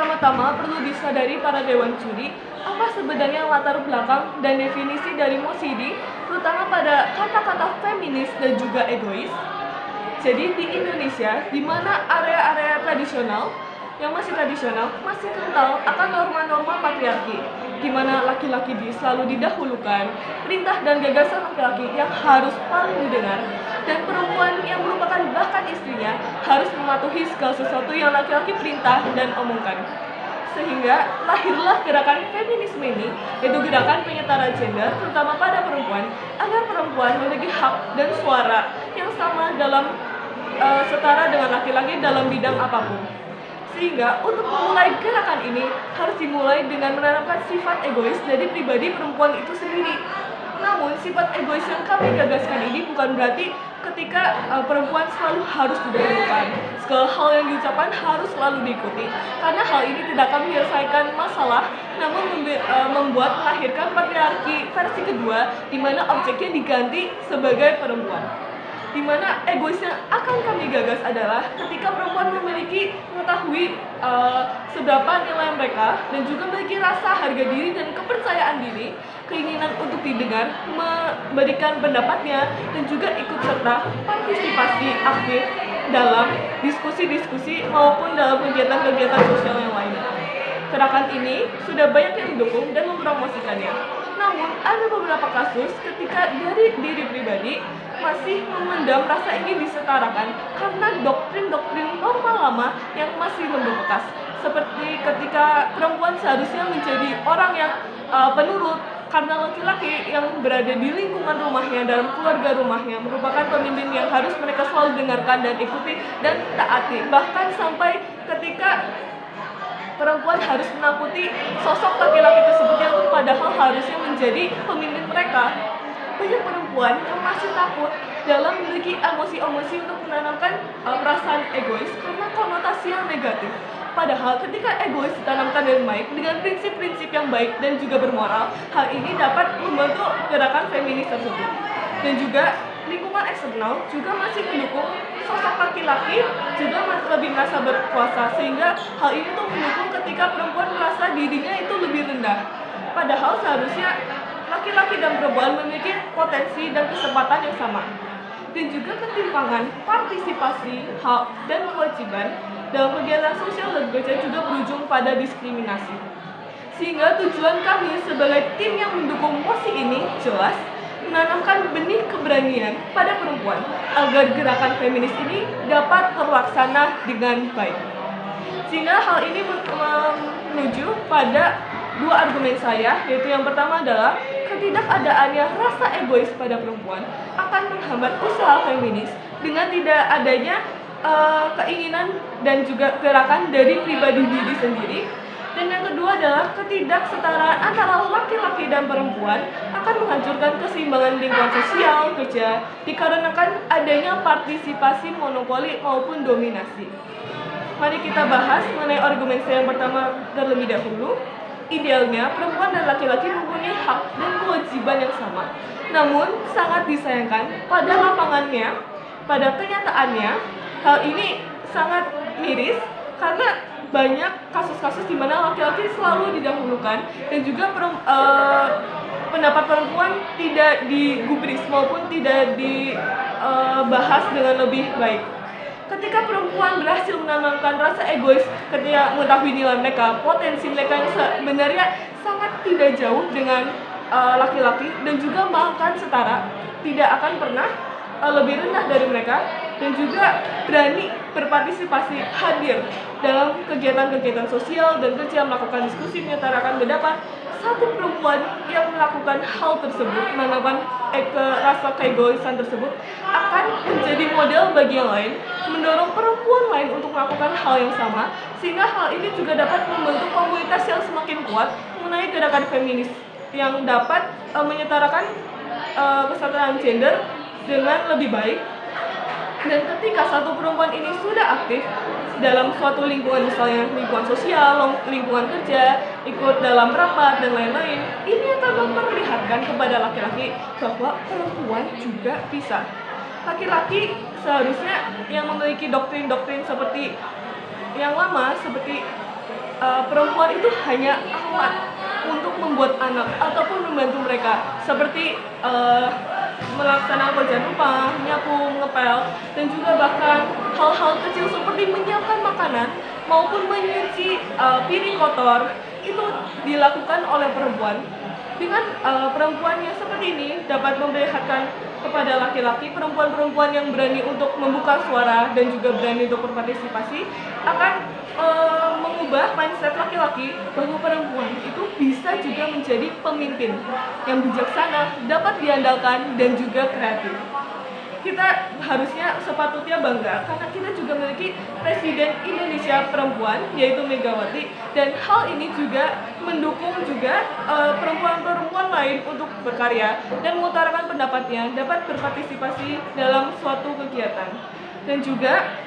Pertama-tama perlu disadari para dewan juri apa sebenarnya latar belakang dan definisi dari MOCD, terutama pada kata-kata feminis dan juga egois. Jadi di Indonesia, di mana area-area tradisional yang masih tradisional masih kental akan norma-norma patriarki, di mana laki-laki selalu didahulukan, perintah dan gagasan laki-laki yang harus paling didengar, dan perempuan yang merupakan bahkan istrinya harus mematuhi segala sesuatu yang laki-laki perintah dan omongkan. Sehingga lahirlah gerakan feminisme ini, yaitu gerakan penyetaraan gender, terutama pada perempuan, agar perempuan memiliki hak dan suara yang sama dalam setara dengan laki-laki dalam bidang apapun. Sehingga untuk memulai gerakan ini harus dimulai dengan menanamkan sifat egois dari pribadi perempuan itu sendiri. Namun sifat egois yang kami gagaskan ini bukan berarti ketika perempuan selalu harus didahulukan, segala hal yang diucapkan harus selalu diikuti, karena hal ini tidak akan menyelesaikan masalah, namun membuat melahirkan patriarki versi kedua, di mana objeknya diganti sebagai perempuan. Di mana egois yang akan kami gagas adalah ketika perempuan mengetahui seberapa nilai mereka dan juga memiliki rasa harga diri dan kepercayaan diri, keinginan untuk didengar, memberikan pendapatnya, dan juga ikut serta partisipasi aktif dalam diskusi-diskusi maupun dalam kegiatan-kegiatan sosial yang lainnya. Gerakan ini sudah banyak yang mendukung dan mempromosikannya. Namun ada beberapa kasus ketika dari diri pribadi masih memendam rasa ingin disetarakan karena doktrin-doktrin norma lama yang masih membekas. Seperti ketika perempuan seharusnya menjadi orang yang penurut, karena laki-laki yang berada di lingkungan rumahnya, dalam keluarga rumahnya, merupakan pemimpin yang harus mereka selalu dengarkan dan ikuti dan taati. Bahkan sampai ketika perempuan harus menakuti sosok laki-laki tersebut yang padahal harusnya menjadi pemimpin mereka. Banyak perempuan yang masih takut dalam memiliki emosi-emosi untuk menanamkan perasaan egois karena konotasi yang negatif. Padahal ketika egois ditanamkan dengan baik, dengan prinsip-prinsip yang baik dan juga bermoral, hal ini dapat membantu gerakan feminis tersebut. Dan juga lingkungan eksternal juga masih mendukung sosok laki-laki juga lebih merasa berkuasa, sehingga hal ini tuh mendukung ketika perempuan merasa dirinya itu lebih rendah. Padahal seharusnya laki-laki dan perempuan memiliki potensi dan kesempatan yang sama. Dan juga ketimpangan partisipasi, hak, dan kewajiban dalam kegiatan sosial dan kerja juga berujung pada diskriminasi. Sehingga tujuan kami sebagai tim yang mendukung MOSI ini jelas menanamkan benih keberanian pada perempuan agar gerakan feminis ini dapat terlaksana dengan baik. Sehingga hal ini menuju pada dua argumen saya, yaitu yang pertama adalah ketidakadaannya rasa egois pada perempuan akan menghambat usaha feminis dengan tidak adanya keinginan dan juga gerakan dari pribadi diri sendiri. Dan yang kedua adalah ketidaksetaraan antara laki-laki dan perempuan akan menghancurkan keseimbangan lingkungan sosial kerja dikarenakan adanya partisipasi monopoli maupun dominasi. Mari kita bahas mengenai argumen saya yang pertama terlebih dahulu. Idealnya, perempuan dan laki-laki mempunyai hak dan kewajiban yang sama. Namun, sangat disayangkan pada lapangannya, pada kenyataannya, hal ini sangat miris karena banyak kasus-kasus di mana laki-laki selalu didahulukan dan juga pendapat perempuan tidak digubris maupun tidak dibahas dengan lebih baik. Ketika perempuan berhasil menanamkan rasa egois ketika mengetahui nilai mereka, potensi mereka yang sebenarnya sangat tidak jauh dengan laki-laki dan juga bahkan setara, tidak akan pernah lebih rendah dari mereka, dan juga berani berpartisipasi hadir dalam kegiatan-kegiatan sosial dan kerja, melakukan diskusi, menyetarakan pendapat. Satu perempuan yang melakukan hal tersebut, menanamkan rasa keegoisan tersebut, akan menjadi model bagi yang lain, mendorong perempuan lain untuk melakukan hal yang sama, sehingga hal ini juga dapat membentuk komunitas yang semakin kuat mengenai gerakan feminis yang dapat menyetarakan kesetaraan gender dengan lebih baik. Dan ketika satu perempuan ini sudah aktif dalam suatu lingkungan, misalnya lingkungan sosial, lingkungan kerja, ikut dalam rapat dan lain-lain, ini akan memperlihatkan kepada laki-laki bahwa perempuan juga bisa. Laki-laki seharusnya yang memiliki doktrin-doktrin seperti yang lama, seperti perempuan itu hanya alat untuk membuat anak ataupun membantu mereka, seperti melaksanakan pekerjaan rumah, nyapu, ngepel, dan juga bahkan hal-hal kecil seperti menyiapkan makanan maupun menyuci piring kotor itu dilakukan oleh perempuan. Dengan perempuan yang seperti ini dapat memperlihatkan kepada laki-laki, perempuan-perempuan yang berani untuk membuka suara dan juga berani untuk berpartisipasi akan mengubah mindset laki-laki bahwa perempuan itu bisa juga menjadi pemimpin yang bijaksana, dapat diandalkan, dan juga kreatif. Kita harusnya sepatutnya bangga karena kita juga memiliki Presiden Indonesia perempuan, yaitu Megawati, dan hal ini juga mendukung juga perempuan-perempuan lain untuk berkarya dan mengutarakan pendapatnya, dapat berpartisipasi dalam suatu kegiatan. Dan juga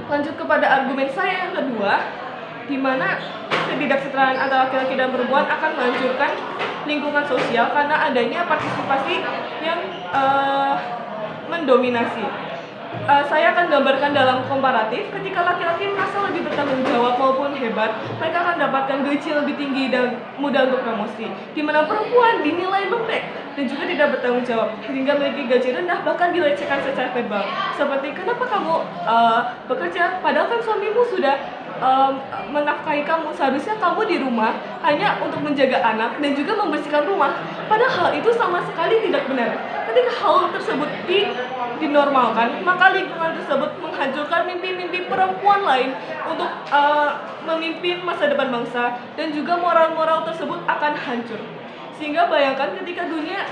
lanjut kepada argumen saya yang kedua, di mana ketidaksetaraan antara laki-laki dan perempuan akan menghancurkan lingkungan sosial karena adanya partisipasi yang mendominasi. Saya akan gambarkan dalam komparatif, ketika laki-laki merasa lebih bertanggung jawab maupun hebat, mereka akan dapatkan gaji lebih tinggi dan mudah untuk promosi, di mana perempuan dinilai lembek dan juga tidak bertanggung jawab, hingga memiliki gaji rendah, bahkan dilecehkan secara verbal. Seperti, kenapa kamu bekerja, padahal kan suamimu sudah menafkahi kamu, seharusnya kamu di rumah hanya untuk menjaga anak dan juga membersihkan rumah. Padahal itu sama sekali tidak benar. Ketika hal tersebut dinormalkan, maka lingkungan tersebut menghancurkan mimpi-mimpi perempuan lain untuk memimpin masa depan bangsa, dan juga moral-moral tersebut akan hancur. Sehingga bayangkan ketika dunia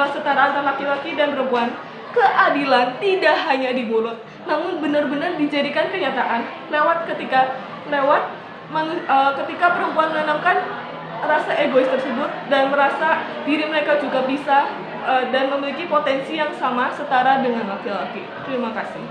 setara antara laki-laki dan perempuan, keadilan tidak hanya di mulut, namun benar-benar dijadikan kenyataan ketika perempuan menanamkan rasa egois tersebut dan merasa diri mereka juga bisa dan memiliki potensi yang sama setara dengan laki-laki. Terima kasih.